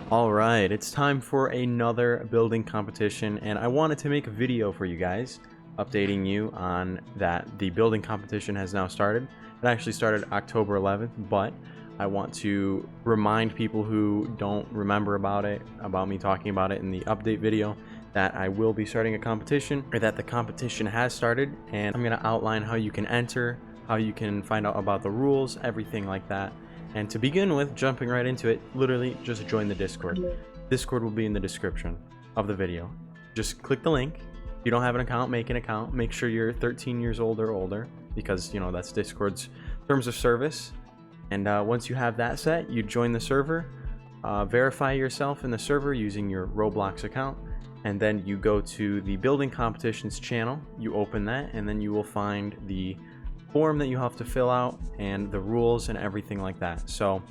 All right, it's time for another building competition, and I wanted to make a video for you guys updating you on that the building competition has now started. It actually started October 11th, but I want to remind people who don't remember about me talking about it in the update video, that I will be starting a competition, or that the competition has started, and I'm going to outline how you can enter, how you can find out about the rules, everything like that. And to begin with, jumping right into it, literally just join the Discord. Discord will be in the description of the video. Just click the link. If you don't have an account, make an account. Make sure you're 13 years old or older, because you know that's Discord's terms of service. And once you have that set, you join the server, verify yourself in the server using your Roblox account, and then you go to the building competitions channel. You open that, and then you will find the form that you have to fill out and the rules and everything like that. So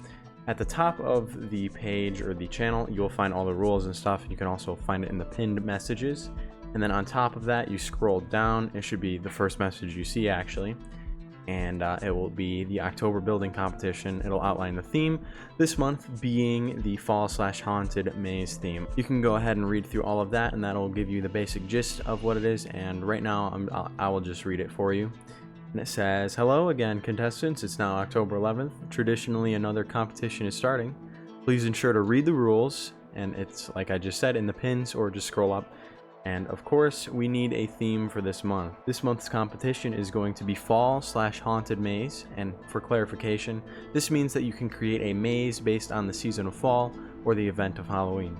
at the top of the page or the channel, you'll find all the rules and stuff. You can also find it in the pinned messages, and then on top of that, you scroll down. It should be the first message you see, actually, and it will be the October building competition. It'll outline the theme this month being the fall/haunted maze theme. You can go ahead and read through all of that, and that'll give you the basic gist of what it is. And right now I will just read it for you. And it says, "Hello again, contestants. It's now October 11th. Traditionally, another competition is starting. Please ensure to read the rules." And it's like I just said in the pins, or just scroll up. And of course, we need a theme for this month. This month's competition is going to be fall/haunted maze. And for clarification, this means that you can create a maze based on the season of fall or the event of Halloween.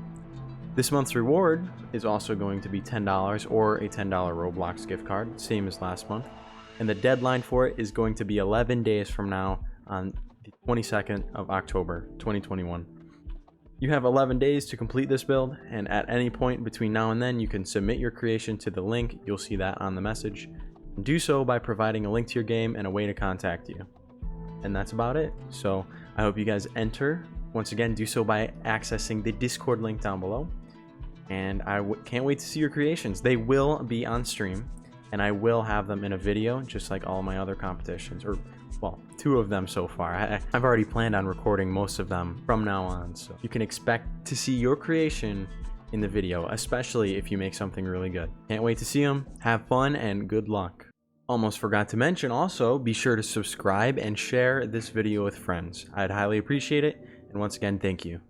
This month's reward is also going to be $10 or a $10 Roblox gift card, same as last month. And the deadline for it is going to be 11 days from now, on the 22nd of October 2021. You have 11 days to complete this build, and at any point between now and then, you can submit your creation to the link. You'll see that on the message. And do so by providing a link to your game and a way to contact you. And that's about it. So I hope you guys enter. Once again, do so by accessing the Discord link down below. And I can't wait to see your creations. They will be on stream, and I will have them in a video, just like all my other competitions, or well, 2 of them so far. I've already planned on recording most of them from now on, so you can expect to see your creation in the video, especially if you make something really good. Can't wait to see them. Have fun and good luck. Almost forgot to mention also, be sure to subscribe and share this video with friends. I'd highly appreciate it, and once again, thank you.